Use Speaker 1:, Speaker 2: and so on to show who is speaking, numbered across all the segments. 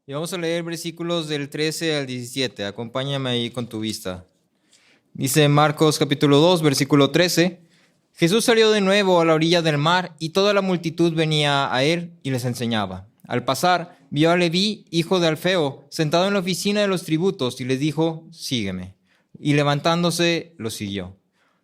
Speaker 1: Y vamos a leer versículos del 13 al 17. Acompáñame ahí con tu vista. Dice Marcos capítulo 2, versículo 13. Jesús salió de nuevo a la orilla del mar y toda la multitud venía a él y les enseñaba. Al pasar, vio a Leví, hijo de Alfeo, sentado en la oficina de los tributos y les dijo, sígueme. Y levantándose, lo siguió.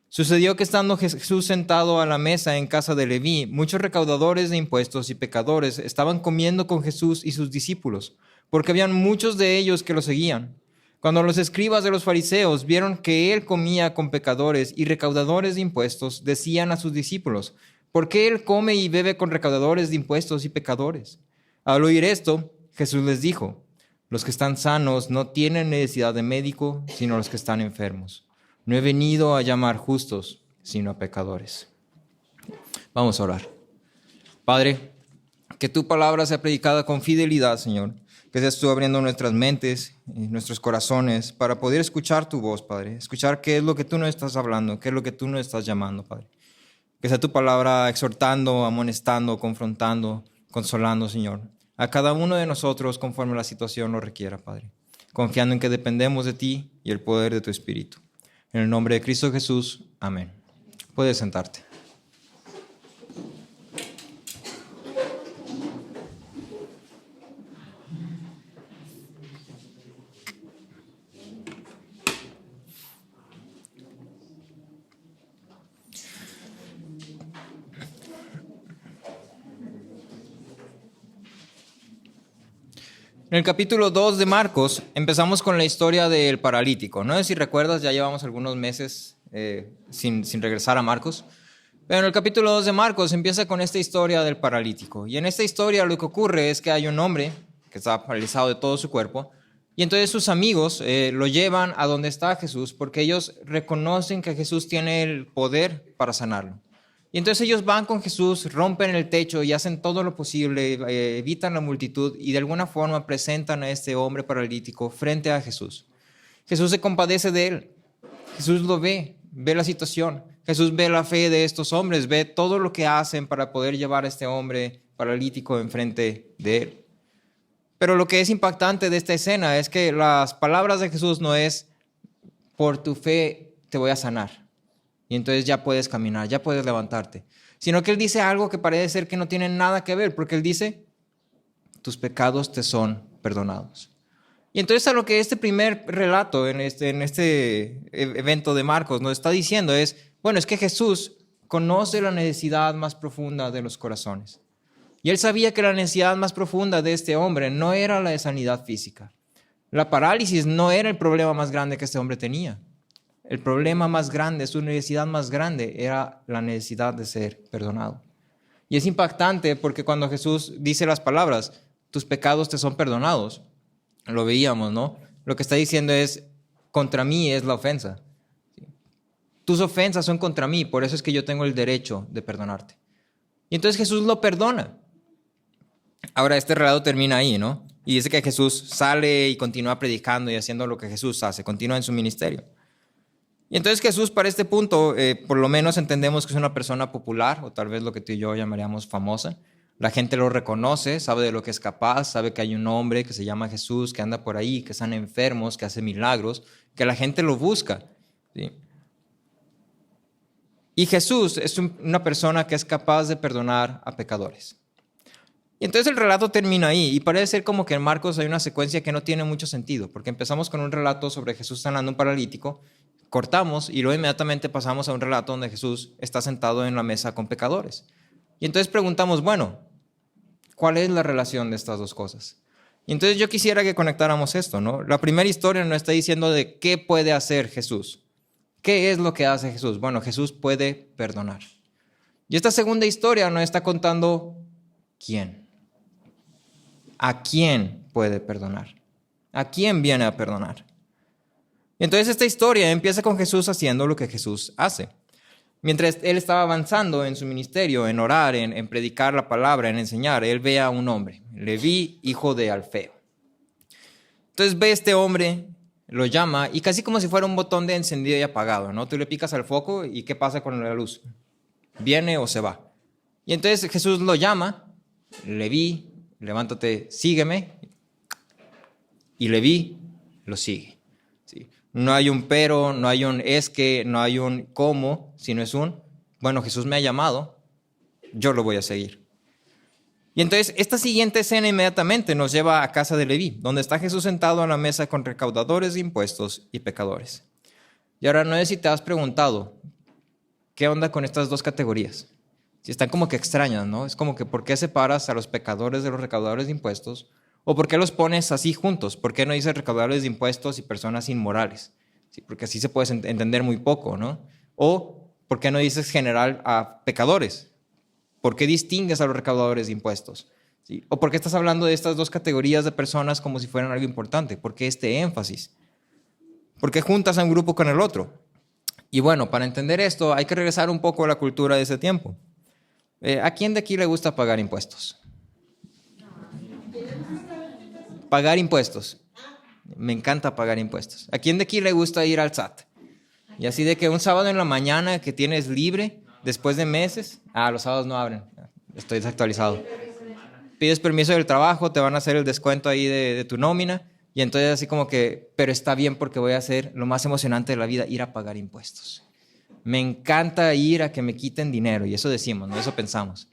Speaker 1: Sucedió que estando Jesús sentado a la mesa en casa de Leví, muchos recaudadores de impuestos y pecadores estaban comiendo con Jesús y sus discípulos, porque habían muchos de ellos que lo seguían. Cuando los escribas de los fariseos vieron que él comía con pecadores y recaudadores de impuestos, decían a sus discípulos, ¿por qué él come y bebe con recaudadores de impuestos y pecadores? Al oír esto, Jesús les dijo, los que están sanos no tienen necesidad de médico, sino los que están enfermos. No he venido a llamar justos, sino a pecadores. Vamos a orar. Padre, que tu palabra sea predicada con fidelidad, Señor. Que seas tú abriendo nuestras mentes y nuestros corazones para poder escuchar tu voz, Padre. Escuchar qué es lo que tú nos estás hablando, qué es lo que tú nos estás llamando, Padre. Que sea tu palabra exhortando, amonestando, confrontando, consolando, Señor. A cada uno de nosotros conforme la situación lo requiera, Padre. Confiando en que dependemos de ti y el poder de tu Espíritu. En el nombre de Cristo Jesús, amén. Puedes sentarte. En el capítulo 2 de Marcos empezamos con la historia del paralítico. No sé si recuerdas, ya llevamos algunos meses sin regresar a Marcos. Pero en el capítulo 2 de Marcos empieza con esta historia del paralítico. Y en esta historia lo que ocurre es que hay un hombre que está paralizado de todo su cuerpo. Y entonces sus amigos lo llevan a donde está Jesús porque ellos reconocen que Jesús tiene el poder para sanarlo. Y entonces ellos van con Jesús, rompen el techo y hacen todo lo posible, evitan la multitud y de alguna forma presentan a este hombre paralítico frente a Jesús. Jesús se compadece de él. Jesús lo ve la situación. Jesús ve la fe de estos hombres, ve todo lo que hacen para poder llevar a este hombre paralítico enfrente de él. Pero lo que es impactante de esta escena es que las palabras de Jesús no es, por tu fe te voy a sanar. Y entonces ya puedes caminar, ya puedes levantarte. Sino que él dice algo que parece ser que no tiene nada que ver, porque él dice, tus pecados te son perdonados. Y entonces a lo que este primer relato en este evento de Marcos nos está diciendo es, bueno, es que Jesús conoce la necesidad más profunda de los corazones. Y él sabía que la necesidad más profunda de este hombre no era la de sanidad física. La parálisis no era el problema más grande que este hombre tenía. El problema más grande, su necesidad más grande, era la necesidad de ser perdonado. Y es impactante porque cuando Jesús dice las palabras, tus pecados te son perdonados, lo veíamos, ¿no? Lo que está diciendo es, contra mí es la ofensa. Tus ofensas son contra mí, por eso es que yo tengo el derecho de perdonarte. Y entonces Jesús lo perdona. Ahora este relato termina ahí, ¿no? Y dice que Jesús sale y continúa predicando y haciendo lo que Jesús hace, continúa en su ministerio. Y entonces Jesús para este punto, por lo menos entendemos que es una persona popular, o tal vez lo que tú y yo llamaríamos famosa. La gente lo reconoce, sabe de lo que es capaz, sabe que hay un hombre que se llama Jesús, que anda por ahí, que están enfermos, que hace milagros, que la gente lo busca, ¿sí? Y Jesús es una persona que es capaz de perdonar a pecadores. Y entonces el relato termina ahí, y parece ser como que en Marcos hay una secuencia que no tiene mucho sentido, porque empezamos con un relato sobre Jesús sanando un paralítico, cortamos y luego inmediatamente pasamos a un relato donde Jesús está sentado en la mesa con pecadores. Y entonces preguntamos, bueno, ¿cuál es la relación de estas dos cosas? Y entonces yo quisiera que conectáramos esto, ¿no? La primera historia nos está diciendo de qué puede hacer Jesús. ¿Qué es lo que hace Jesús? Bueno, Jesús puede perdonar. Y esta segunda historia nos está contando quién. ¿A quién puede perdonar? ¿A quién viene a perdonar? Entonces esta historia empieza con Jesús haciendo lo que Jesús hace. Mientras él estaba avanzando en su ministerio, en orar, en predicar la palabra, en enseñar, él ve a un hombre, Leví, hijo de Alfeo. Entonces ve a este hombre, lo llama y casi como si fuera un botón de encendido y apagado, ¿no? Tú le picas al foco y ¿qué pasa con la luz? ¿Viene o se va? Y entonces Jesús lo llama, Leví, levántate, sígueme. y Leví lo sigue. ¿Sí? No hay un pero, no hay un es que, no hay un cómo, sino es un, bueno, Jesús me ha llamado, yo lo voy a seguir. Y entonces esta siguiente escena inmediatamente nos lleva a casa de Leví, donde está Jesús sentado a la mesa con recaudadores de impuestos y pecadores. Y ahora no sé si te has preguntado, ¿qué onda con estas dos categorías? Si están como que extrañas, ¿no? Es como que ¿por qué separas a los pecadores de los recaudadores de impuestos? ¿O por qué los pones así juntos? ¿Por qué no dices recaudadores de impuestos y personas inmorales? Sí, porque así se puede entender muy poco, ¿no? O ¿por qué no dices general a pecadores? ¿Por qué distingues a los recaudadores de impuestos? ¿Sí? ¿O por qué estás hablando de estas dos categorías de personas como si fueran algo importante? ¿Por qué este énfasis? ¿Por qué juntas a un grupo con el otro? Y bueno, para entender esto hay que regresar un poco a la cultura de ese tiempo. ¿A quién de aquí le gusta pagar impuestos? Pagar impuestos. Me encanta pagar impuestos. ¿A quién de aquí le gusta ir al SAT? Y así de que un sábado en la mañana que tienes libre, después de meses, los sábados no abren, estoy desactualizado. Pides permiso del trabajo, te van a hacer el descuento ahí de tu nómina, y entonces así como que, pero está bien porque voy a hacer lo más emocionante de la vida, ir a pagar impuestos. Me encanta ir a que me quiten dinero, y eso decimos, ¿no? Eso pensamos.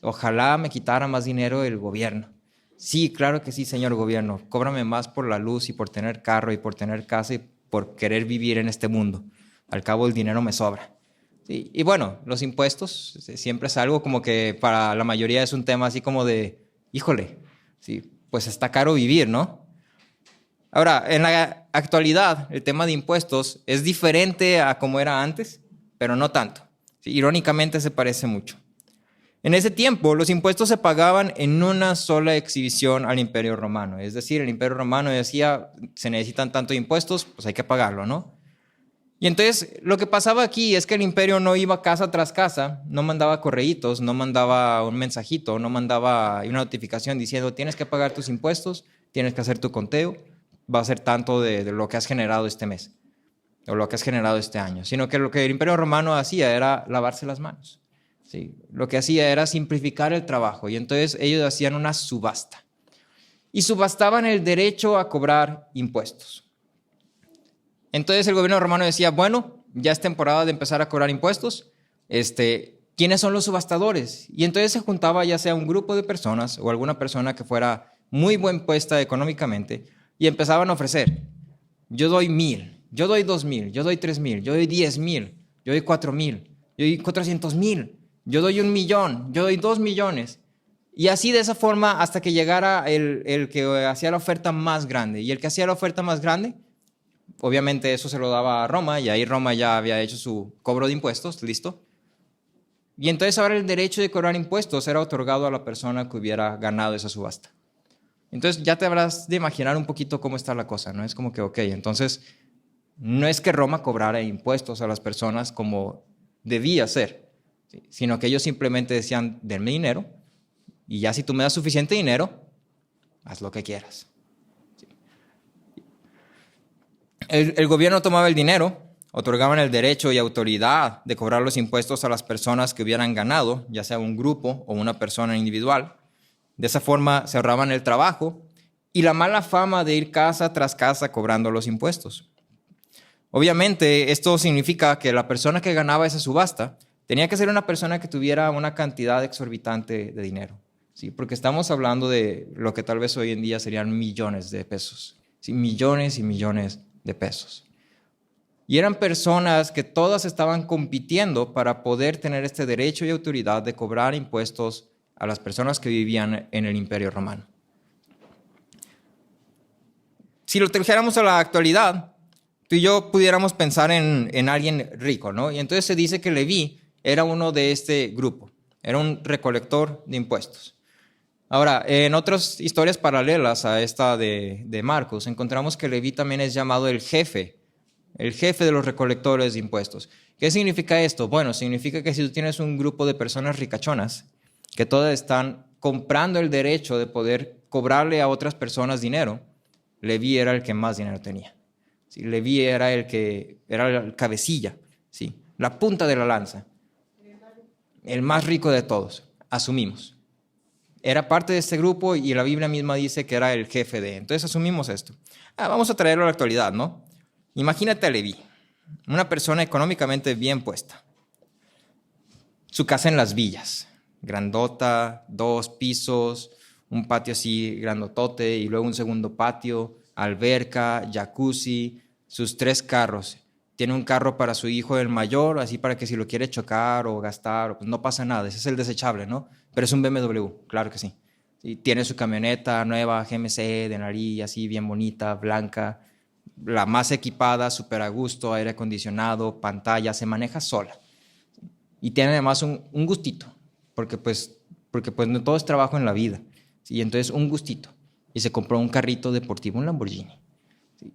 Speaker 1: Ojalá me quitara más dinero el gobierno. Sí, claro que sí, señor gobierno. Cóbrame más por la luz y por tener carro y por tener casa y por querer vivir en este mundo. Al cabo el dinero me sobra. Sí, y bueno, los impuestos siempre es algo como que para la mayoría es un tema así como de, híjole, sí, pues está caro vivir, ¿no? Ahora, en la actualidad, el tema de impuestos es diferente a como era antes, pero no tanto. Sí, irónicamente se parece mucho. En ese tiempo, los impuestos se pagaban en una sola exhibición al Imperio Romano. Es decir, el Imperio Romano decía, se necesitan tanto impuestos, pues hay que pagarlo, ¿no? Y entonces, lo que pasaba aquí es que el imperio no iba casa tras casa, no mandaba correitos, no mandaba un mensajito, no mandaba una notificación diciendo, tienes que pagar tus impuestos, tienes que hacer tu conteo, va a ser tanto de lo que has generado este mes o lo que has generado este año, sino que lo que el Imperio Romano hacía era lavarse las manos. ¿Sí? Lo que hacía era simplificar el trabajo y entonces ellos hacían una subasta y subastaban el derecho a cobrar impuestos. Entonces el gobierno romano decía, bueno, ya es temporada de empezar a cobrar impuestos, ¿quiénes son los subastadores? Y entonces se juntaba ya sea un grupo de personas o alguna persona que fuera muy buen puesta económicamente y empezaban a ofrecer, yo doy 1,000, yo doy 2,000, yo doy 3,000, yo doy 10,000, yo doy 4,000, yo doy 400,000, yo doy 1,000,000, yo doy 2,000,000. Y así de esa forma hasta que llegara el que hacía la oferta más grande. Y el que hacía la oferta más grande, obviamente eso se lo daba a Roma y ahí Roma ya había hecho su cobro de impuestos, listo. Y entonces ahora el derecho de cobrar impuestos era otorgado a la persona que hubiera ganado esa subasta. Entonces ya te habrás de imaginar un poquito cómo está la cosa, ¿no? Es como que, ok, entonces no es que Roma cobrara impuestos a las personas como debía ser, ¿sí? Sino que ellos simplemente decían, denme dinero y ya si tú me das suficiente dinero, haz lo que quieras. El gobierno tomaba el dinero, otorgaban el derecho y autoridad de cobrar los impuestos a las personas que hubieran ganado, ya sea un grupo o una persona individual. De esa forma se ahorraban el trabajo y la mala fama de ir casa tras casa cobrando los impuestos. Obviamente, esto significa que la persona que ganaba esa subasta tenía que ser una persona que tuviera una cantidad exorbitante de dinero, ¿sí? Porque estamos hablando de lo que tal vez hoy en día serían millones de pesos, ¿sí? Millones y millones de pesos. Y eran personas que todas estaban compitiendo para poder tener este derecho y autoridad de cobrar impuestos a las personas que vivían en el Imperio Romano. Si lo trajéramos a la actualidad, tú y yo pudiéramos pensar en alguien rico, ¿no? Y entonces se dice que Leví era uno de este grupo, era un recolector de impuestos. Ahora, en otras historias paralelas a esta de Marcos, encontramos que Leví también es llamado el jefe de los recolectores de impuestos. ¿Qué significa esto? Bueno, significa que si tú tienes un grupo de personas ricachonas que todas están comprando el derecho de poder cobrarle a otras personas dinero, Leví era el que más dinero tenía. ¿Sí? Leví era el que era el cabecilla, ¿sí? La punta de la lanza, el más rico de todos, asumimos. era parte de este grupo y la Biblia misma dice que era el jefe de. Entonces asumimos esto. Vamos a traerlo a la actualidad, ¿no? Imagínate a Leví, una persona económicamente bien puesta. Su casa en las villas, grandota, 2 pisos, un patio así grandotote y luego un segundo patio, alberca, jacuzzi, sus 3 carros. Tiene un carro para su hijo el mayor, así para que si lo quiere chocar o gastar, pues no pasa nada. Ese es el desechable, ¿no? Pero es un BMW, claro que sí. Y tiene su camioneta nueva, GMC, de nariz, así bien bonita, blanca, la más equipada, súper a gusto, aire acondicionado, pantalla, se maneja sola. Y tiene además un gustito, porque no todo es trabajo en la vida. Y entonces un gustito. Y se compró un carrito deportivo, un Lamborghini. ¿Sí?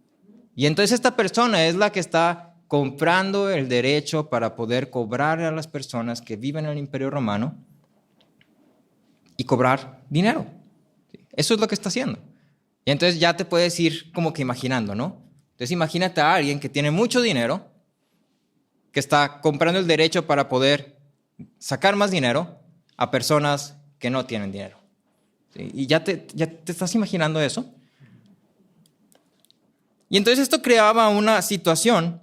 Speaker 1: Y entonces esta persona es la que está comprando el derecho para poder cobrar a las personas que viven en el Imperio Romano y cobrar dinero. ¿Sí? Eso es lo que está haciendo. Y entonces ya te puedes ir como que imaginando, ¿no? Entonces imagínate a alguien que tiene mucho dinero, que está comprando el derecho para poder sacar más dinero a personas que no tienen dinero. ¿Sí? Y ya te estás imaginando eso. Y entonces esto creaba una situación,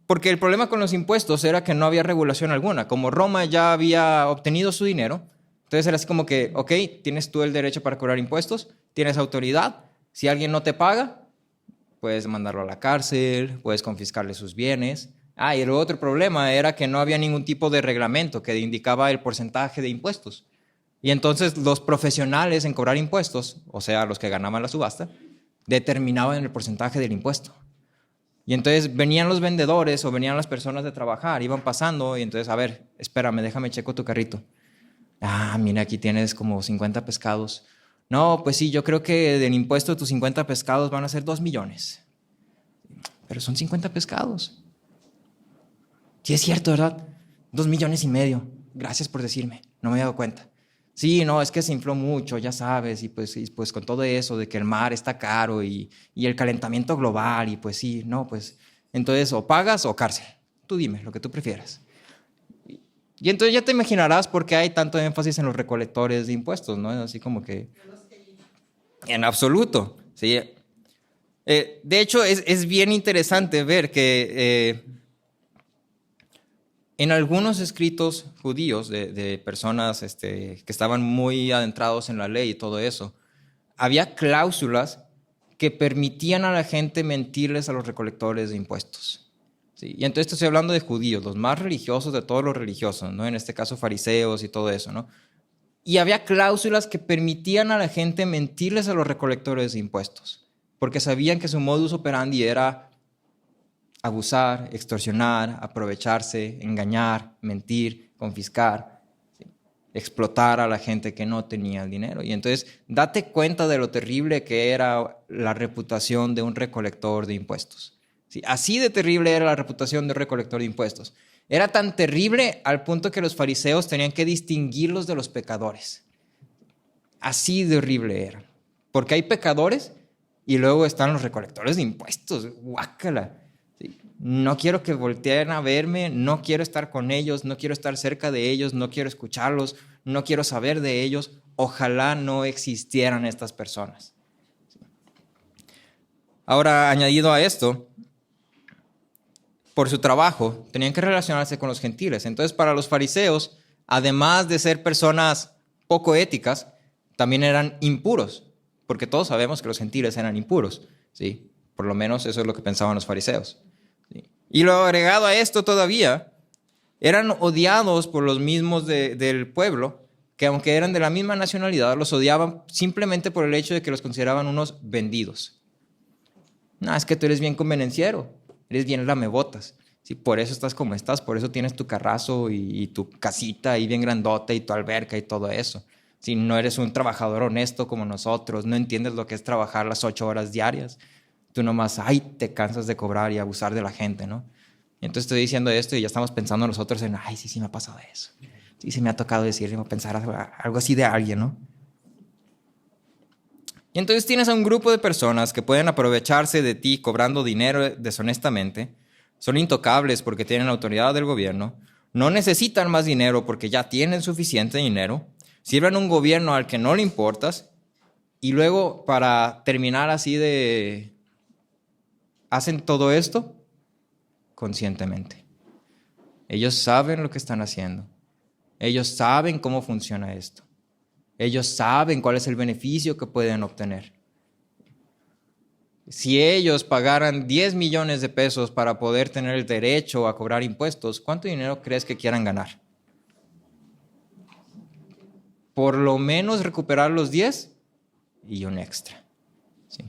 Speaker 1: porque el problema con los impuestos era que no había regulación alguna. Como Roma ya había obtenido su dinero, entonces era así como que, ok, tienes tú el derecho para cobrar impuestos, tienes autoridad, si alguien no te paga, puedes mandarlo a la cárcel, puedes confiscarle sus bienes. Y el otro problema era que no había ningún tipo de reglamento que indicaba el porcentaje de impuestos. Y entonces los profesionales en cobrar impuestos, o sea, los que ganaban la subasta, determinaban el porcentaje del impuesto. Y entonces venían los vendedores o venían las personas de trabajar, iban pasando y entonces, a ver, espérame, déjame checo tu carrito. Mira, aquí tienes como 50 pescados. No, pues sí, yo creo que del impuesto de tus 50 pescados van a ser 2 millones. Pero son 50 pescados. Sí, es cierto, ¿verdad? 2,5 millones. Gracias por decirme, no me había dado cuenta. Sí, no, es que se infló mucho, ya sabes, y pues con todo eso de que el mar está caro y el calentamiento global, y pues sí, no, pues entonces o pagas o cárcel. Tú dime, lo que tú prefieras. Y entonces ya te imaginarás por qué hay tanto énfasis en los recolectores de impuestos, ¿no? Así como que... En absoluto, sí. De hecho, es bien interesante ver que en algunos escritos judíos de personas que estaban muy adentrados en la ley y todo eso, había cláusulas que permitían a la gente mentirles a los recolectores de impuestos. ¿Sí? Y entonces estoy hablando de judíos, los más religiosos de todos los religiosos, ¿no? En este caso fariseos y todo eso, ¿no? Y había cláusulas que permitían a la gente mentirles a los recolectores de impuestos, porque sabían que su modus operandi era abusar, extorsionar, aprovecharse, engañar, mentir, confiscar, ¿sí? Explotar a la gente que no tenía el dinero. Y entonces date cuenta de lo terrible que era la reputación de un recolector de impuestos. ¿Sí? Así de terrible era la reputación de un recolector de impuestos. Era tan terrible al punto que los fariseos tenían que distinguirlos de los pecadores. Así de horrible era. Porque hay pecadores y luego están los recolectores de impuestos. Guácala. ¿Sí? No quiero que volteen a verme, no quiero estar con ellos, no quiero estar cerca de ellos, no quiero escucharlos, no quiero saber de ellos. Ojalá no existieran estas personas. ¿Sí? Ahora, añadido a esto, por su trabajo, tenían que relacionarse con los gentiles. Entonces, para los fariseos, además de ser personas poco éticas, también eran impuros, porque todos sabemos que los gentiles eran impuros, ¿sí? Por lo menos eso es lo que pensaban los fariseos. ¿Sí? Y lo agregado a esto todavía, eran odiados por los mismos del pueblo, que aunque eran de la misma nacionalidad, los odiaban simplemente por el hecho de que los consideraban unos vendidos. No, es que tú eres bien convenenciero. Eres bien lamebotas, ¿sí? Por eso estás como estás, por eso tienes tu carrazo y tu casita ahí bien grandota y tu alberca y todo eso. Si no eres un trabajador honesto como nosotros, no entiendes lo que es trabajar las 8 horas diarias, tú nomás, te cansas de cobrar y abusar de la gente, ¿no? Y entonces estoy diciendo esto y ya estamos pensando nosotros en, sí me ha pasado eso. Sí, se me ha tocado decir, pensar algo así de alguien, ¿no? Y entonces tienes a un grupo de personas que pueden aprovecharse de ti cobrando dinero deshonestamente, son intocables porque tienen la autoridad del gobierno, no necesitan más dinero porque ya tienen suficiente dinero, sirven a un gobierno al que no le importas y luego para terminar así hacen todo esto conscientemente. Ellos saben lo que están haciendo. Ellos saben cómo funciona esto. Ellos saben cuál es el beneficio que pueden obtener. Si ellos pagaran 10 millones de pesos para poder tener el derecho a cobrar impuestos, ¿cuánto dinero crees que quieran ganar? Por lo menos recuperar los 10 y un extra. ¿Sí?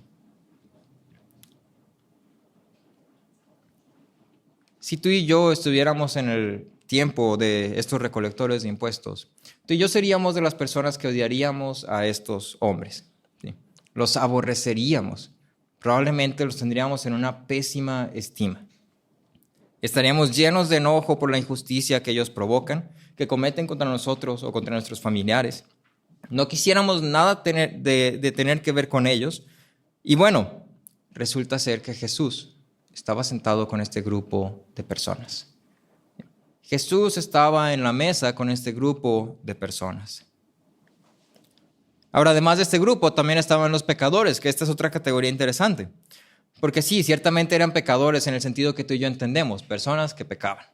Speaker 1: Si tú y yo estuviéramos en el tiempo de estos recolectores de impuestos, tú y yo seríamos de las personas que odiaríamos a estos hombres. ¿Sí? Los aborreceríamos. Probablemente los tendríamos en una pésima estima. Estaríamos llenos de enojo por la injusticia que ellos provocan, que cometen contra nosotros o contra nuestros familiares. No quisiéramos nada de tener que ver con ellos. Y bueno, resulta ser que Jesús estaba sentado con este grupo de personas. Jesús estaba en la mesa con este grupo de personas. Ahora, además de este grupo, también estaban los pecadores, que esta es otra categoría interesante. Porque sí, ciertamente eran pecadores en el sentido que tú y yo entendemos, personas que pecaban.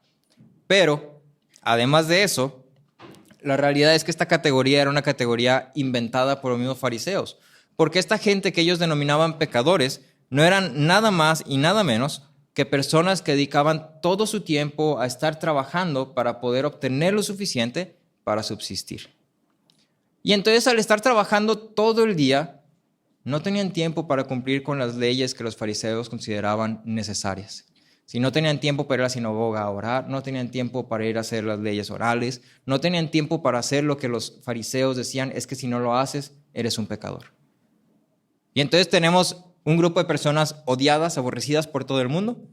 Speaker 1: Pero, además de eso, la realidad es que esta categoría era una categoría inventada por los mismos fariseos. Porque esta gente que ellos denominaban pecadores no eran nada más y nada menos que personas que dedicaban todo su tiempo a estar trabajando para poder obtener lo suficiente para subsistir. Y entonces al estar trabajando todo el día, no tenían tiempo para cumplir con las leyes que los fariseos consideraban necesarias. Si no tenían tiempo para ir a la sinagoga a orar, no tenían tiempo para ir a hacer las leyes orales, no tenían tiempo para hacer lo que los fariseos decían, es que si no lo haces, eres un pecador. Y entonces tenemos un grupo de personas odiadas, aborrecidas por todo el mundo,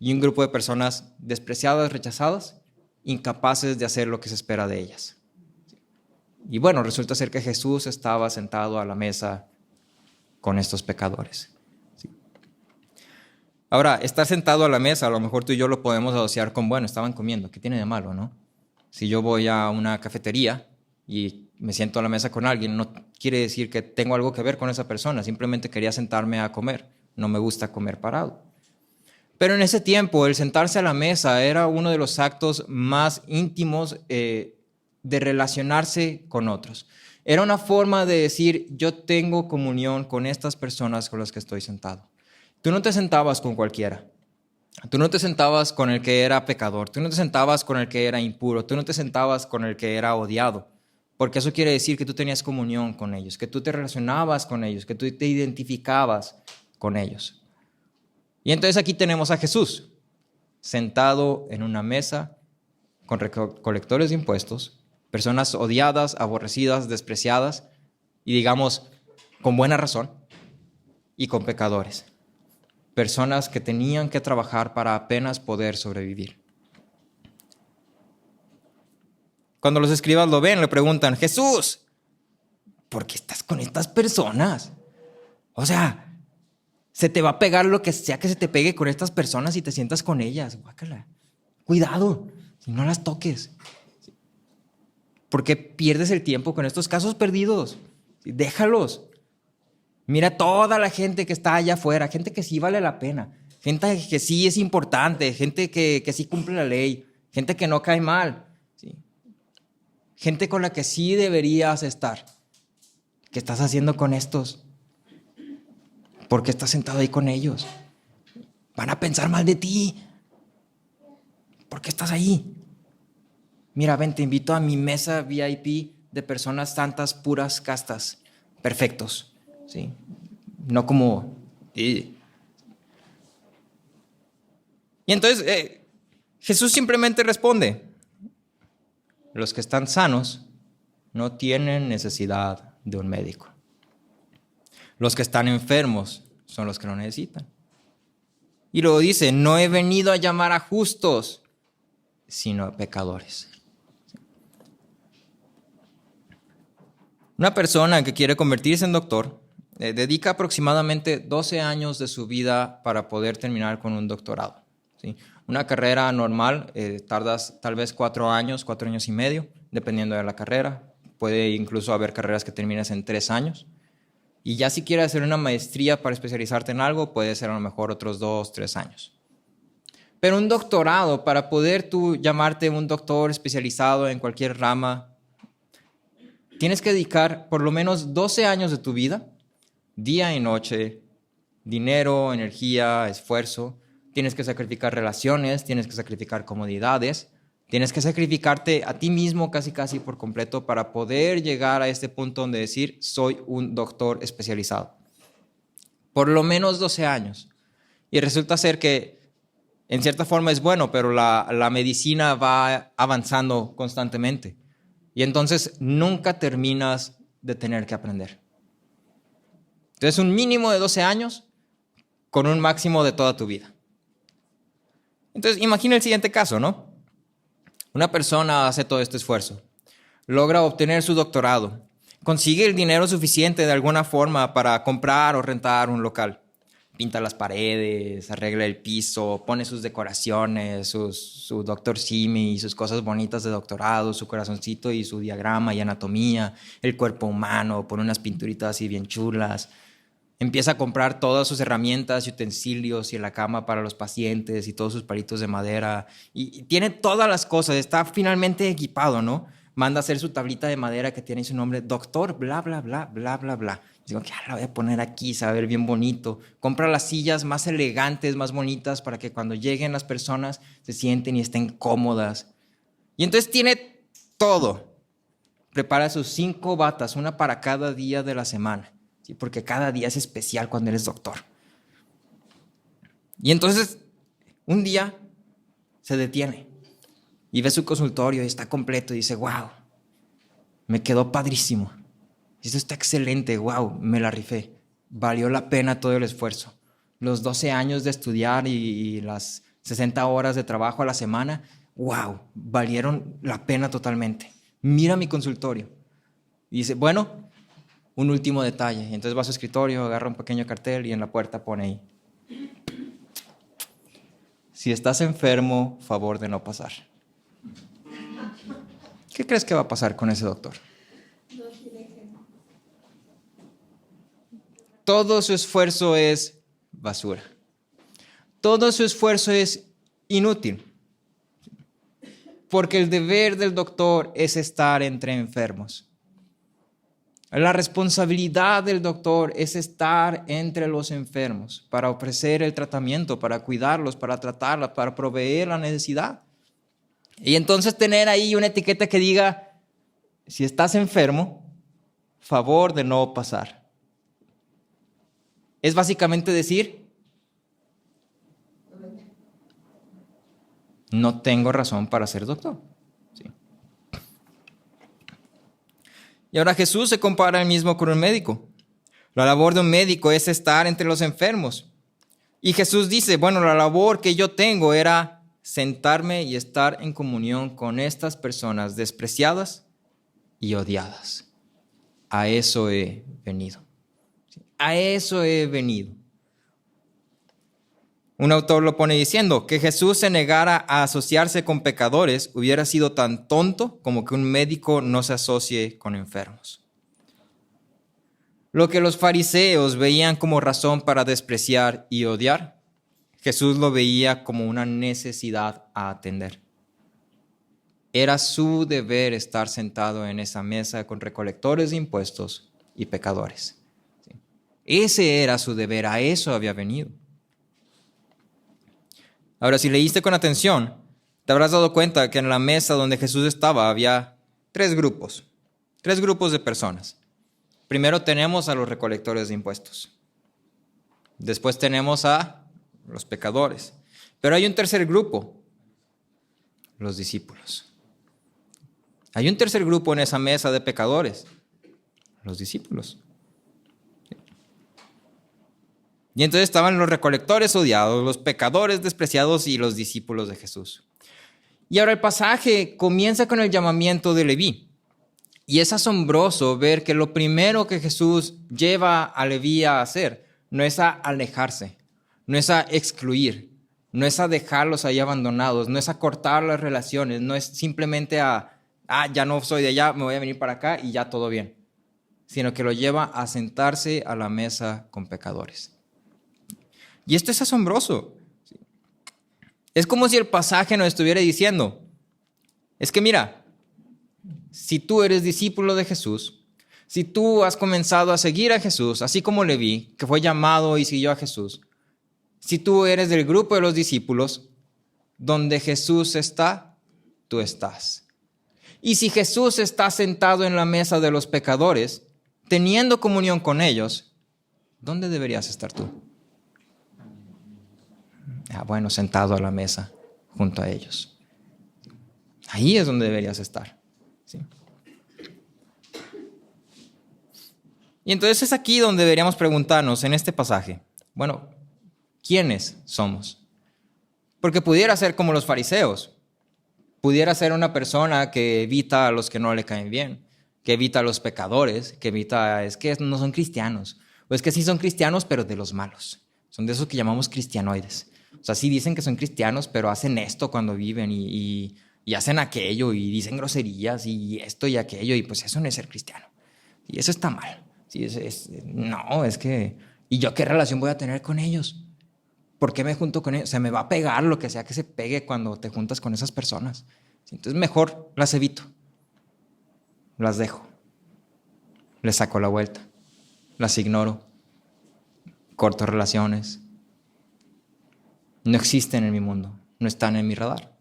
Speaker 1: y un grupo de personas despreciadas, rechazadas, incapaces de hacer lo que se espera de ellas. Y bueno, resulta ser que Jesús estaba sentado a la mesa con estos pecadores. ¿Sí? Ahora, estar sentado a la mesa, a lo mejor tú y yo lo podemos asociar con, bueno, estaban comiendo, ¿qué tiene de malo, no? Si yo voy a una cafetería y me siento a la mesa con alguien, no quiere decir que tengo algo que ver con esa persona, simplemente quería sentarme a comer, no me gusta comer parado. Pero en ese tiempo, el sentarse a la mesa era uno de los actos más íntimos de relacionarse con otros. Era una forma de decir, yo tengo comunión con estas personas con las que estoy sentado. Tú no te sentabas con cualquiera. Tú no te sentabas con el que era pecador. Tú no te sentabas con el que era impuro. Tú no te sentabas con el que era odiado. Porque eso quiere decir que tú tenías comunión con ellos, que tú te relacionabas con ellos, que tú te identificabas con ellos. Y entonces aquí tenemos a Jesús, sentado en una mesa con recolectores de impuestos, personas odiadas, aborrecidas, despreciadas, y digamos, con buena razón, y con pecadores. Personas que tenían que trabajar para apenas poder sobrevivir. Cuando los escribas lo ven, le preguntan, Jesús, ¿por qué estás con estas personas? O sea, se te va a pegar lo que sea que se te pegue con estas personas y te sientas con ellas. Guácala. Cuidado, si no las toques. ¿Por qué pierdes el tiempo con estos casos perdidos? Déjalos. Mira toda la gente que está allá afuera, gente que sí vale la pena, gente que sí es importante, gente que sí cumple la ley, gente que no cae mal, ¿sí? Gente con la que sí deberías estar. ¿Qué estás haciendo con estos? ¿Por qué estás sentado ahí con ellos? Van a pensar mal de ti. ¿Por qué estás ahí? Mira, ven, te invito a mi mesa VIP de personas santas, puras, castas, perfectos, ¿sí? No como... Y entonces Jesús simplemente responde, los que están sanos no tienen necesidad de un médico. Los que están enfermos son los que lo necesitan. Y luego dice, no he venido a llamar a justos, sino a pecadores. Una persona que quiere convertirse en doctor dedica aproximadamente 12 años de su vida para poder terminar con un doctorado. ¿Sí? Una carrera normal tardas tal vez 4 años y medio, dependiendo de la carrera. Puede incluso haber carreras que terminas en 3 años. Y ya si quieres hacer una maestría para especializarte en algo, puede ser a lo mejor otros 2, 3 años. Pero un doctorado, para poder tú llamarte un doctor especializado en cualquier rama, tienes que dedicar por lo menos 12 años de tu vida, día y noche, dinero, energía, esfuerzo. Tienes que sacrificar relaciones, tienes que sacrificar comodidades, tienes que sacrificarte a ti mismo casi por completo para poder llegar a este punto donde decir, soy un doctor especializado. Por lo menos 12 años. Y resulta ser que en cierta forma es bueno, pero la medicina va avanzando constantemente. Y entonces nunca terminas de tener que aprender. Entonces un mínimo de 12 años con un máximo de toda tu vida. Entonces imagina el siguiente caso, ¿no? Una persona hace todo este esfuerzo, logra obtener su doctorado, consigue el dinero suficiente de alguna forma para comprar o rentar un local. Pinta las paredes, arregla el piso, pone sus decoraciones, su Dr. Simi y sus cosas bonitas de doctorado, su corazoncito y su diagrama y anatomía, el cuerpo humano, pone unas pinturitas así bien chulas. Empieza a comprar todas sus herramientas y utensilios y la cama para los pacientes y todos sus palitos de madera. Y tiene todas las cosas, está finalmente equipado, ¿no? Manda a hacer su tablita de madera que tiene su nombre, doctor, bla, bla, bla, bla, bla, bla. Digo, que la voy a poner aquí, se va a ver bien bonito. Compra las sillas más elegantes, más bonitas, para que cuando lleguen las personas se sienten y estén cómodas. Y entonces tiene todo. Prepara sus 5 batas, una para cada día de la semana. ¿Sí? Porque cada día es especial cuando eres doctor. Y entonces, un día se detiene y ve su consultorio y está completo y dice, wow, me quedó padrísimo. Esto está excelente, wow, me la rifé. Valió la pena todo el esfuerzo. Los 12 años de estudiar y las 60 horas de trabajo a la semana, wow, valieron la pena totalmente. Mira mi consultorio. Y dice, bueno, un último detalle. Y entonces va a su escritorio, agarra un pequeño cartel y en la puerta pone ahí: si estás enfermo, favor de no pasar. ¿Qué crees que va a pasar con ese doctor? Todo su esfuerzo es basura. Todo su esfuerzo es inútil. Porque el deber del doctor es estar entre enfermos. La responsabilidad del doctor es estar entre los enfermos para ofrecer el tratamiento, para cuidarlos, para tratarlos, para proveer la necesidad. Y entonces tener ahí una etiqueta que diga, si estás enfermo, favor de no pasar. Es básicamente decir, no tengo razón para ser doctor. ¿Sí? Y ahora Jesús se compara él mismo con un médico. La labor de un médico es estar entre los enfermos. Y Jesús dice, bueno, la labor que yo tengo era sentarme y estar en comunión con estas personas despreciadas y odiadas. A eso he venido. A eso he venido. Un autor lo pone diciendo que Jesús se negara a asociarse con pecadores hubiera sido tan tonto como que un médico no se asocie con enfermos. Lo que los fariseos veían como razón para despreciar y odiar, Jesús lo veía como una necesidad a atender. Era su deber estar sentado en esa mesa con recolectores de impuestos y pecadores. Ese era su deber, a eso había venido. Ahora, si leíste con atención, te habrás dado cuenta que en la mesa donde Jesús estaba había 3 grupos de personas. Primero tenemos a los recolectores de impuestos. Después tenemos a los pecadores. Pero hay un tercer grupo, los discípulos. Hay un tercer grupo en esa mesa de pecadores, los discípulos. Y entonces estaban los recolectores odiados, los pecadores despreciados y los discípulos de Jesús. Y ahora el pasaje comienza con el llamamiento de Leví. Y es asombroso ver que lo primero que Jesús lleva a Leví a hacer no es a alejarse, no es a excluir, no es a dejarlos ahí abandonados, no es a cortar las relaciones, no es simplemente a ya no soy de allá, me voy a venir para acá y ya todo bien. Sino que lo lleva a sentarse a la mesa con pecadores. Y esto es asombroso. Es como si el pasaje nos estuviera diciendo, es que mira, si tú eres discípulo de Jesús, si tú has comenzado a seguir a Jesús, así como Leví, que fue llamado y siguió a Jesús, si tú eres del grupo de los discípulos, donde Jesús está, tú estás. Y si Jesús está sentado en la mesa de los pecadores, teniendo comunión con ellos, ¿dónde deberías estar tú? Bueno, sentado a la mesa junto a ellos. Ahí es donde deberías estar. ¿Sí? Y entonces es aquí donde deberíamos preguntarnos en este pasaje, bueno, ¿quiénes somos? Porque pudiera ser como los fariseos. Pudiera ser una persona que evita a los que no le caen bien, que evita a los pecadores, que evita, es que no son cristianos. O es que sí son cristianos, pero de los malos. Son de esos que llamamos cristianoides. O sea, sí dicen que son cristianos, pero hacen esto cuando viven y hacen aquello y dicen groserías y esto y aquello. Y pues eso no es ser cristiano. Y eso está mal. Sí, no, es que... ¿Y yo qué relación voy a tener con ellos? ¿Por qué me junto con ellos? Se me va a pegar lo que sea que se pegue cuando te juntas con esas personas. Entonces mejor las evito. Las dejo. Les saco la vuelta. Las ignoro. Corto relaciones. No existen en mi mundo. No están en mi radar.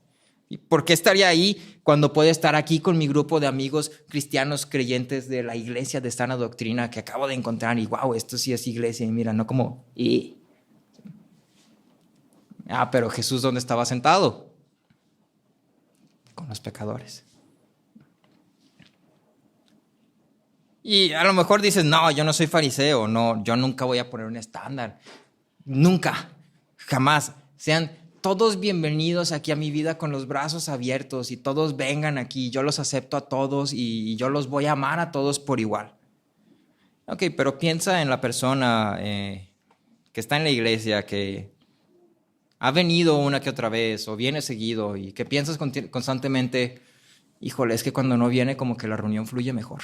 Speaker 1: ¿Y por qué estaría ahí cuando puedo estar aquí con mi grupo de amigos cristianos creyentes de la iglesia de sana doctrina que acabo de encontrar? Y wow, esto sí es iglesia. Y mira, no como... pero Jesús, ¿dónde estaba sentado? Con los pecadores. Y a lo mejor dices, no, yo no soy fariseo, no, yo nunca voy a poner un estándar. Nunca, jamás. Sean todos bienvenidos aquí a mi vida con los brazos abiertos y todos vengan aquí. Yo los acepto a todos y yo los voy a amar a todos por igual. Ok, pero piensa en la persona que está en la iglesia, que ha venido una que otra vez o viene seguido y que piensas constantemente, híjole, es que cuando no viene como que la reunión fluye mejor.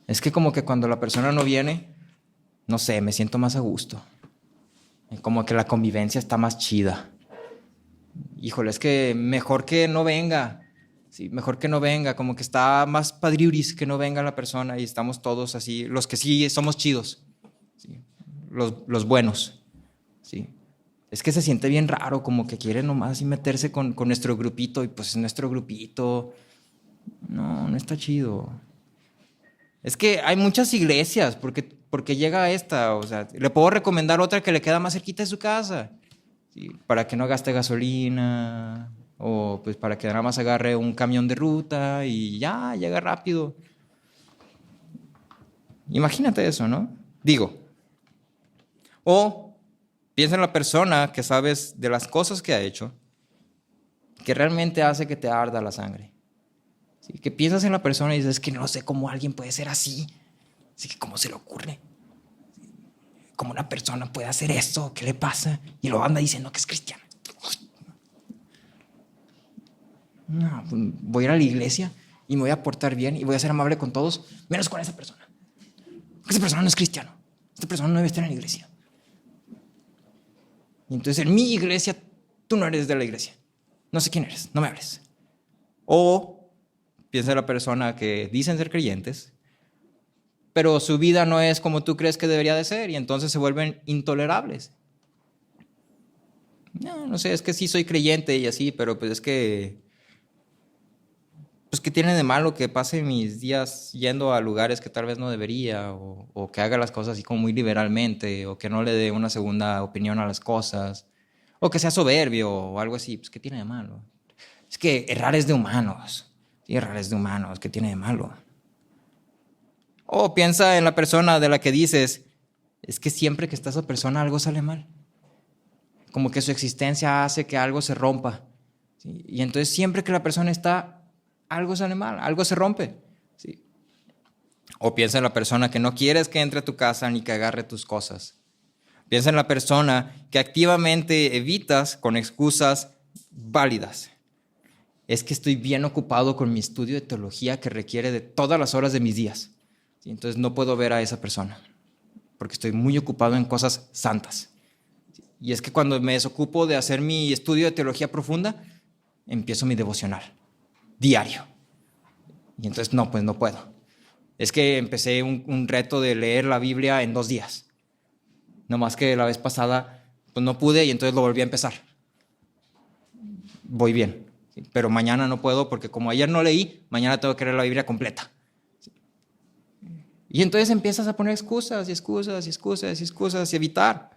Speaker 1: Es que como que cuando la persona no viene, no sé, me siento más a gusto. Como que la convivencia está más chida. Híjole, es que mejor que no venga. Sí, mejor que no venga, como que está más padriuris que no venga la persona y estamos todos así, los que sí somos chidos, ¿sí? Los buenos, ¿sí? Es que se siente bien raro, como que quiere nomás y meterse con nuestro grupito y pues nuestro grupito, no está chido. Es que hay muchas iglesias, porque llega a esta, o sea, le puedo recomendar otra que le queda más cerquita de su casa, ¿sí? Para que no gaste gasolina, o pues para que nada más agarre un camión de ruta y ya, llega rápido. Imagínate eso, ¿no? Digo, o piensa en la persona que sabes de las cosas que ha hecho, que realmente hace que te arda la sangre. ¿Sí? Que piensas en la persona y dices, es que no sé cómo alguien puede ser así. Así que ¿cómo se le ocurre? ¿Cómo una persona puede hacer esto? ¿Qué le pasa? Y lo anda diciendo que es cristiano. No, voy a ir a la iglesia y me voy a portar bien y voy a ser amable con todos, menos con esa persona. Porque esa persona no es cristiano. Esta persona no debe estar en la iglesia. Y entonces en mi iglesia, tú no eres de la iglesia. No sé quién eres, no me hables. O piensa en la persona que dicen ser creyentes, pero su vida no es como tú crees que debería de ser y entonces se vuelven intolerables. No sé, es que sí soy creyente y así, pero pues es que... Pues ¿qué tiene de malo que pase mis días yendo a lugares que tal vez no debería o que haga las cosas así como muy liberalmente o que no le dé una segunda opinión a las cosas o que sea soberbio o algo así? Pues ¿qué tiene de malo? Es que errar es de humanos. Sí, errar es de humanos. ¿Qué tiene de malo? O piensa en la persona de la que dices, es que siempre que está esa persona algo sale mal. Como que su existencia hace que algo se rompa. ¿Sí? Y entonces siempre que la persona está... algo sale mal, algo se rompe. ¿Sí? O piensa en la persona que no quieres que entre a tu casa ni que agarre tus cosas. Piensa en la persona que activamente evitas con excusas válidas. es que estoy bien ocupado con mi estudio de teología que requiere de todas las horas de mis días. ¿Sí? Entonces no puedo ver a esa persona porque estoy muy ocupado en cosas santas. Y es que cuando me desocupo de hacer mi estudio de teología profunda, empiezo mi devocional diario. Y entonces no, pues no puedo. Es que empecé un reto de leer la Biblia en 2 días. No más que la vez pasada pues no pude y entonces lo volví a empezar. Voy bien, ¿sí? Pero mañana no puedo porque como ayer no leí, mañana tengo que leer la Biblia completa. ¿Sí? Y entonces empiezas a poner excusas y excusas y excusas y excusas y evitar.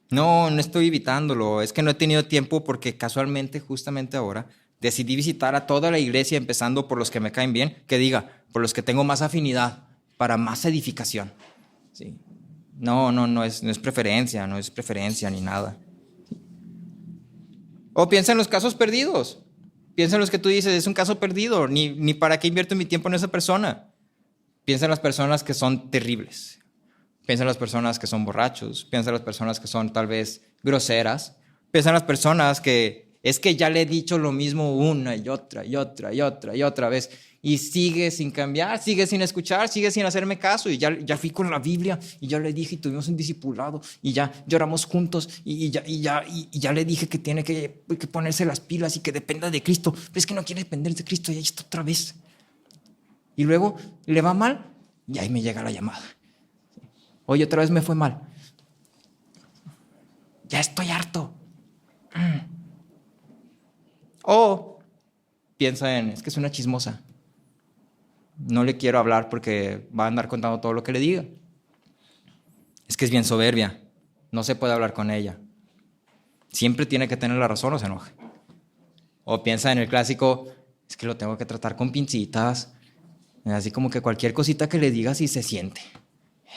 Speaker 1: No estoy evitándolo, es que no he tenido tiempo porque casualmente, justamente ahora, decidí visitar a toda la iglesia, empezando por los que me caen bien, que diga, por los que tengo más afinidad, para más edificación. ¿Sí? No es preferencia, no es preferencia ni nada. O piensa en los casos perdidos. Piensa en los que tú dices, es un caso perdido, ni para qué invierto mi tiempo en esa persona. Piensa en las personas que son terribles. Piensa en las personas que son borrachos. Piensa en las personas que son tal vez groseras. Piensa en las personas que es que ya le he dicho lo mismo una y otra y otra y otra y otra vez y sigue sin cambiar, sigue sin escuchar, sigue sin hacerme caso y ya fui con la Biblia y ya le dije y tuvimos un discipulado y ya lloramos juntos y ya le dije que tiene que ponerse las pilas y que dependa de Cristo, pero es que no quiere depender de Cristo y ahí está otra vez. Y luego le va mal y ahí me llega la llamada. Oye, otra vez me fue mal. Ya estoy harto. O piensa es que es una chismosa. No le quiero hablar porque va a andar contando todo lo que le diga. Es que es bien soberbia. No se puede hablar con ella. Siempre tiene que tener la razón o se enoja. O piensa en el clásico, es que lo tengo que tratar con pincitas. Así como que cualquier cosita que le digas y se siente.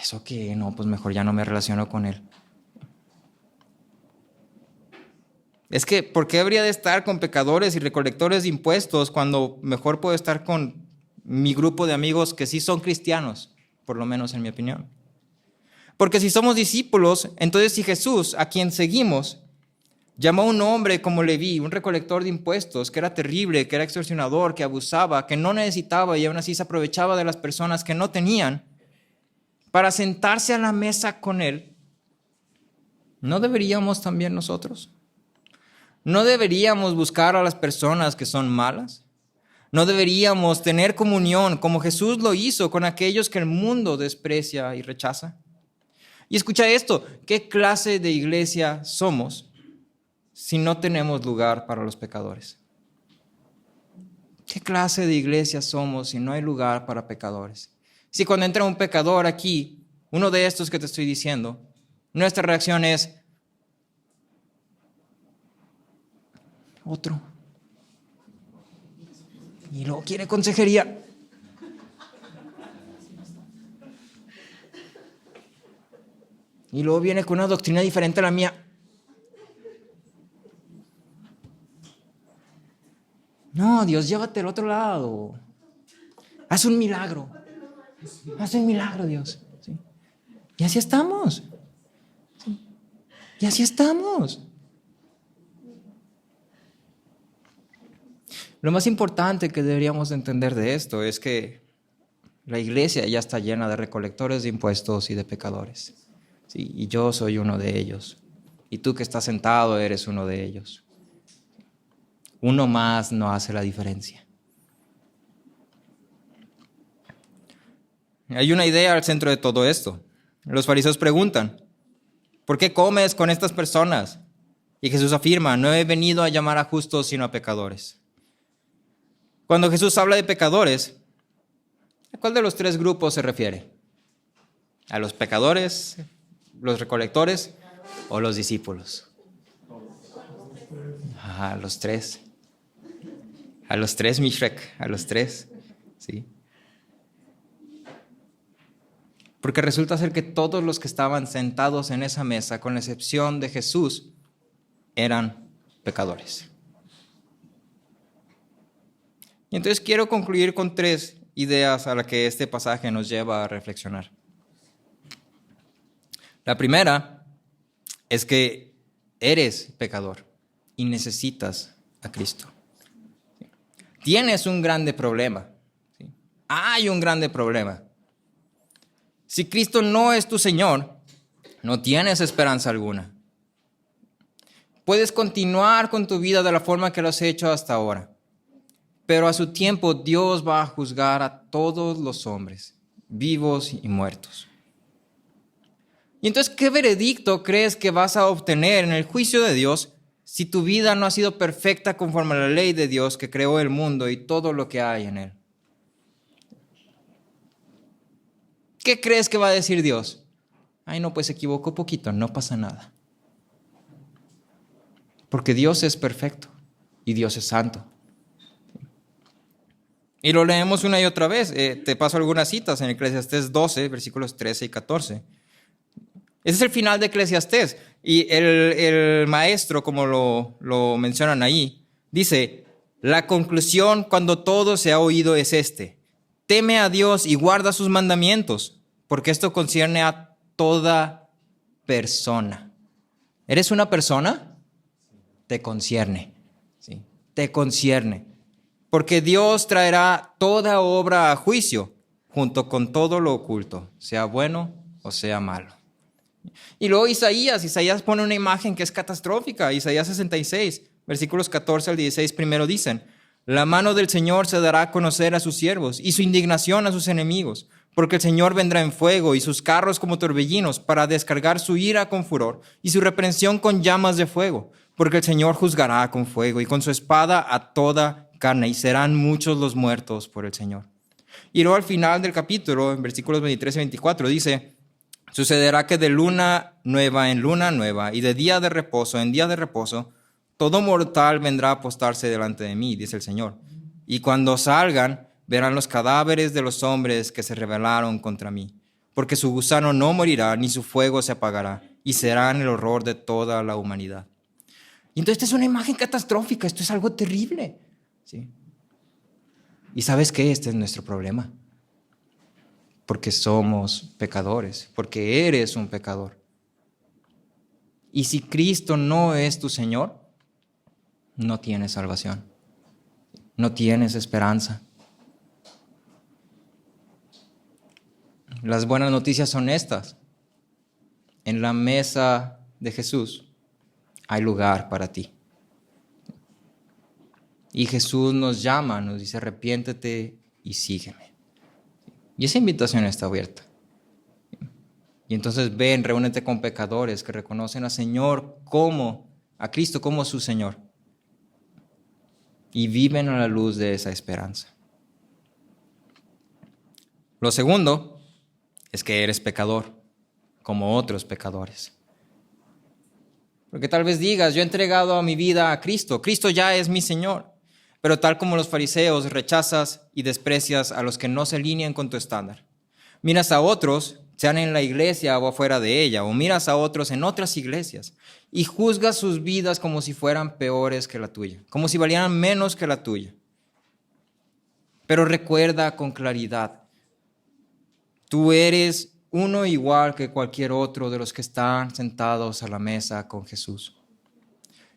Speaker 1: Eso que no, pues mejor ya no me relaciono con él. Es que, ¿por qué habría de estar con pecadores y recolectores de impuestos cuando mejor puedo estar con mi grupo de amigos que sí son cristianos, por lo menos en mi opinión? Porque si somos discípulos, entonces si Jesús, a quien seguimos, llamó a un hombre como Leví, un recolector de impuestos, que era terrible, que era extorsionador, que abusaba, que no necesitaba y aún así se aprovechaba de las personas que no tenían, para sentarse a la mesa con él, ¿no deberíamos también nosotros? ¿No deberíamos buscar a las personas que son malas? ¿No deberíamos tener comunión como Jesús lo hizo con aquellos que el mundo desprecia y rechaza? Y escucha esto, ¿qué clase de iglesia somos si no tenemos lugar para los pecadores? ¿Qué clase de iglesia somos si no hay lugar para pecadores? Si cuando entra un pecador aquí, uno de estos que te estoy diciendo, nuestra reacción es otro. Y luego quiere consejería. Y luego viene con una doctrina diferente a la mía. No, Dios, llévate al otro lado. Haz un milagro. Haz un milagro, Dios. ¿Sí? Y así estamos. ¿Sí? Y así estamos. Lo más importante que deberíamos entender de esto es que la iglesia ya está llena de recolectores de impuestos y de pecadores. ¿Sí? Y yo soy uno de ellos. Y tú que estás sentado eres uno de ellos. Uno más no hace la diferencia. Hay una idea al centro de todo esto. Los fariseos preguntan, ¿por qué comes con estas personas? Y Jesús afirma, no he venido a llamar a justos sino a pecadores. Cuando Jesús habla de pecadores, ¿a cuál de los 3 grupos se refiere? ¿A los pecadores, los recolectores o los discípulos? A los 3. A los 3, Mishrek, a los 3. ¿Sí? Porque resulta ser que todos los que estaban sentados en esa mesa, con la excepción de Jesús, eran pecadores. Y entonces quiero concluir con 3 ideas a las que este pasaje nos lleva a reflexionar. La primera es que eres pecador. y necesitas a Cristo. Tienes un grande problema. ¿Sí? Hay un grande problema. Si Cristo no es tu Señor, no tienes esperanza alguna. Puedes continuar con tu vida de la forma que lo has hecho hasta ahora, pero a su tiempo Dios va a juzgar a todos los hombres, vivos y muertos. Y entonces, ¿qué veredicto crees que vas a obtener en el juicio de Dios si tu vida no ha sido perfecta conforme a la ley de Dios que creó el mundo y todo lo que hay en él? ¿Qué crees que va a decir Dios? Ay, no, pues se equivocó poquito, no pasa nada. Porque Dios es perfecto y Dios es santo. Y lo leemos una y otra vez. Te paso algunas citas en Eclesiastés 12, versículos 13 y 14. Ese es el final de Eclesiastés. Y el maestro, como lo mencionan ahí, dice, la conclusión cuando todo se ha oído es este: teme a Dios y guarda sus mandamientos, porque esto concierne a toda persona. ¿Eres una persona? Te concierne. ¿Sí? Te concierne. Porque Dios traerá toda obra a juicio, junto con todo lo oculto, sea bueno o sea malo. Y luego Isaías pone una imagen que es catastrófica. Isaías 66, versículos 14 al 16, primero dicen: la mano del Señor se dará a conocer a sus siervos y su indignación a sus enemigos, porque el Señor vendrá en fuego y sus carros como torbellinos para descargar su ira con furor y su reprensión con llamas de fuego, porque el Señor juzgará con fuego y con su espada a toda carne, y serán muchos los muertos por el Señor. Y luego al final del capítulo, en versículos 23 y 24, dice: sucederá que de luna nueva en luna nueva y de día de reposo en día de reposo, todo mortal vendrá a postarse delante de mí, dice el Señor. Y cuando salgan, verán los cadáveres de los hombres que se rebelaron contra mí, porque su gusano no morirá, ni su fuego se apagará, y serán el horror de toda la humanidad. Y entonces esta es una imagen catastrófica, esto es algo terrible. ¿Sí? ¿Y sabes qué? Este es nuestro problema. Porque somos pecadores, porque eres un pecador. Y si Cristo no es tu Señor, no tienes salvación, no tienes esperanza. Las buenas noticias son estas: en la mesa de Jesús hay lugar para ti. Y Jesús nos llama, nos dice: arrepiéntete y sígueme. Y esa invitación está abierta. Y entonces ven, reúnete con pecadores que reconocen a Cristo como su Señor, y viven a la luz de esa esperanza. Lo segundo es que eres pecador, como otros pecadores. Porque tal vez digas: yo he entregado mi vida a Cristo, Cristo ya es mi Señor. Pero tal como los fariseos, rechazas y desprecias a los que no se alinean con tu estándar. Miras a otros, sean en la iglesia o afuera de ella, o miras a otros en otras iglesias y juzgas sus vidas como si fueran peores que la tuya, como si valieran menos que la tuya. Pero recuerda con claridad: tú eres uno igual que cualquier otro de los que están sentados a la mesa con Jesús.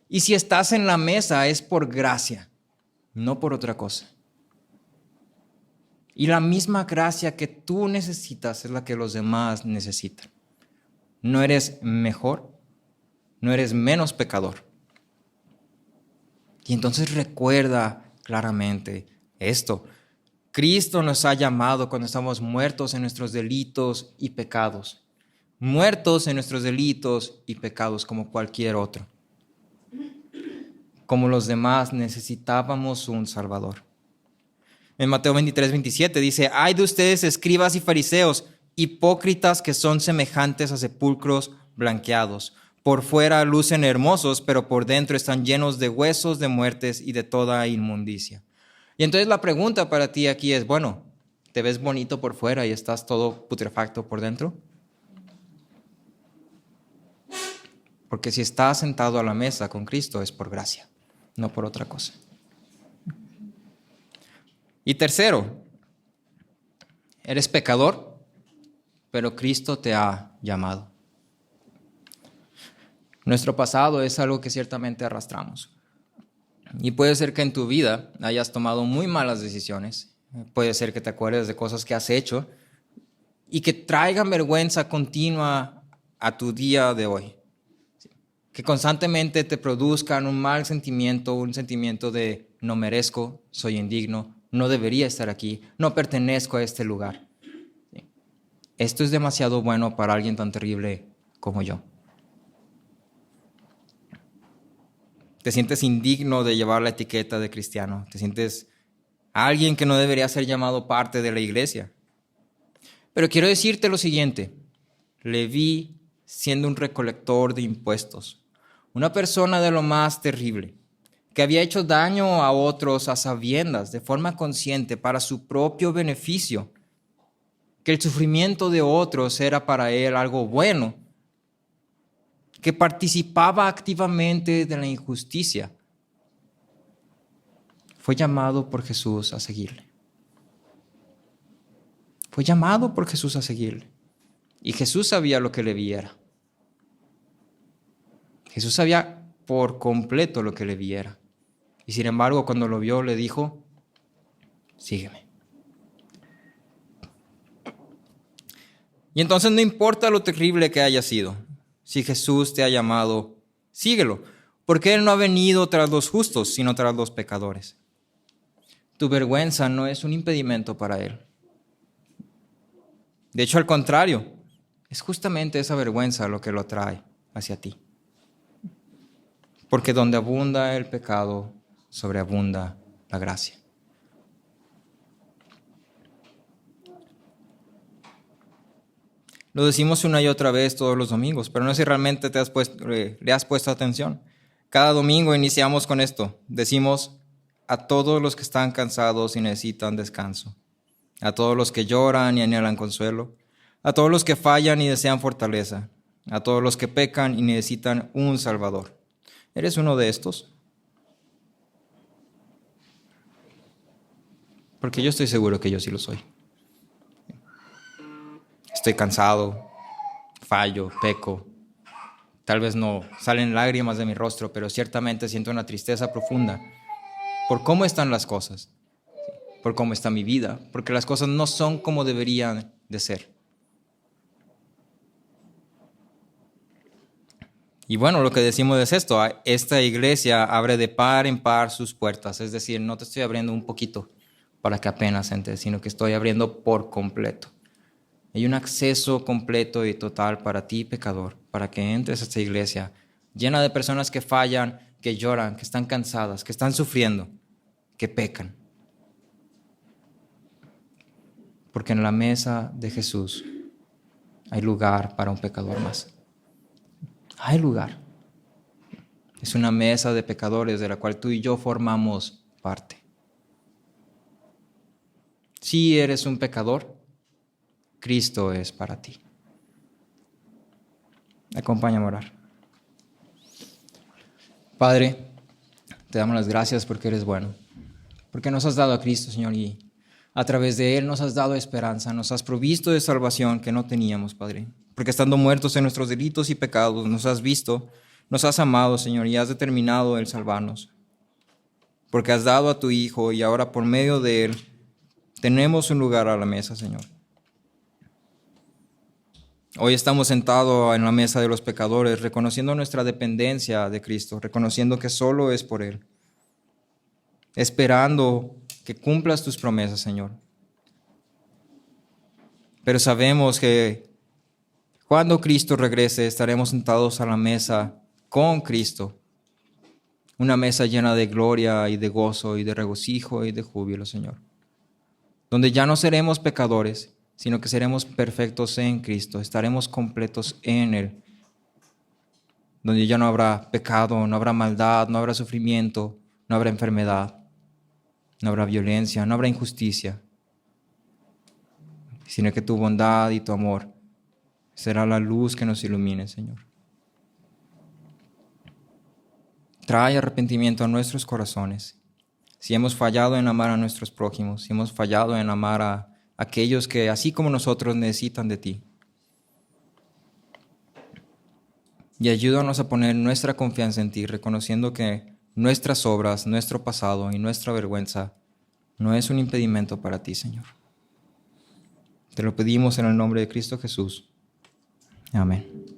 Speaker 1: Y si estás en la mesa es por gracia, no por otra cosa. Y la misma gracia que tú necesitas es la que los demás necesitan. No eres mejor, no eres menos pecador. Y entonces recuerda claramente esto: Cristo nos ha llamado cuando estamos muertos en nuestros delitos y pecados. Muertos en nuestros delitos y pecados como cualquier otro. Como los demás, necesitábamos un Salvador. En Mateo 23, 27 dice: ay de ustedes, escribas y fariseos, hipócritas que son semejantes a sepulcros blanqueados. Por fuera lucen hermosos, pero por dentro están llenos de huesos, de muertes y de toda inmundicia. Y entonces la pregunta para ti aquí es: bueno, ¿te ves bonito por fuera y estás todo putrefacto por dentro? Porque si estás sentado a la mesa con Cristo es por gracia, no por otra cosa. Y tercero, eres pecador, pero Cristo te ha llamado. Nuestro pasado es algo que ciertamente arrastramos. Y puede ser que en tu vida hayas tomado muy malas decisiones. Puede ser que te acuerdes de cosas que has hecho y que traigan vergüenza continua a tu día de hoy. Que constantemente te produzcan un mal sentimiento, un sentimiento de no merezco, soy indigno, no debería estar aquí, no pertenezco a este lugar. Esto es demasiado bueno para alguien tan terrible como yo. Te sientes indigno de llevar la etiqueta de cristiano. Te sientes alguien que no debería ser llamado parte de la iglesia. Pero quiero decirte lo siguiente. Leví siendo un recolector de impuestos, una persona de lo más terrible, que había hecho daño a otros a sabiendas, de forma consciente, para su propio beneficio, que el sufrimiento de otros era para él algo bueno, que participaba activamente de la injusticia, fue llamado por Jesús a seguirle. Fue llamado por Jesús a seguirle. Y Jesús sabía lo que Leví era. Jesús sabía por completo lo que Leví era. Y sin embargo, cuando lo vio, le dijo, sígueme. Y entonces no importa lo terrible que haya sido, si Jesús te ha llamado, síguelo, porque Él no ha venido tras los justos, sino tras los pecadores. Tu vergüenza no es un impedimento para Él. De hecho, al contrario, es justamente esa vergüenza lo que lo atrae hacia ti. Porque donde abunda el pecado, sobreabunda la gracia. Lo decimos una y otra vez todos los domingos, pero no sé si realmente le has puesto atención. Cada domingo iniciamos con esto. Decimos a todos los que están cansados y necesitan descanso, a todos los que lloran y anhelan consuelo, a todos los que fallan y desean fortaleza, a todos los que pecan y necesitan un Salvador. ¿Eres uno de estos? Porque yo estoy seguro que yo sí lo soy. Estoy cansado, fallo, peco. Tal vez no salen lágrimas de mi rostro, pero ciertamente siento una tristeza profunda por cómo están las cosas, por cómo está mi vida, porque las cosas no son como deberían de ser. Y bueno, lo que decimos es esto, esta iglesia abre de par en par sus puertas, es decir, no te estoy abriendo un poquito para que apenas entres, sino que estoy abriendo por completo. Hay un acceso completo y total para ti, pecador, para que entres a esta iglesia llena de personas que fallan, que lloran, que están cansadas, que están sufriendo, que pecan. Porque en la mesa de Jesús hay lugar para un pecador más. Hay lugar. Es una mesa de pecadores de la cual tú y yo formamos parte. Si eres un pecador, Cristo es para ti. Acompáñame a orar. Padre, te damos las gracias porque eres bueno, porque nos has dado a Cristo, Señor, y a través de Él nos has dado esperanza, nos has provisto de salvación que no teníamos, Padre. Porque estando muertos en nuestros delitos y pecados, nos has visto, nos has amado, Señor, y has determinado el salvarnos. Porque has dado a tu Hijo y ahora por medio de Él tenemos un lugar a la mesa, Señor. Hoy estamos sentados en la mesa de los pecadores, reconociendo nuestra dependencia de Cristo, reconociendo que solo es por Él, esperando que cumplas tus promesas, Señor. Pero sabemos que cuando Cristo regrese, estaremos sentados a la mesa con Cristo, una mesa llena de gloria y de gozo y de regocijo y de júbilo, Señor, donde ya no seremos pecadores, sino que seremos perfectos en Cristo, estaremos completos en Él, donde ya no habrá pecado, no habrá maldad, no habrá sufrimiento, no habrá enfermedad, no habrá violencia, no habrá injusticia, sino que tu bondad y tu amor será la luz que nos ilumine, Señor. Trae arrepentimiento a nuestros corazones. Si hemos fallado en amar a nuestros prójimos, si hemos fallado en amar a aquellos que, así como nosotros, necesitan de ti. y ayúdanos a poner nuestra confianza en ti, reconociendo que nuestras obras, nuestro pasado y nuestra vergüenza no es un impedimento para ti, Señor. Te lo pedimos en el nombre de Cristo Jesús. Amén.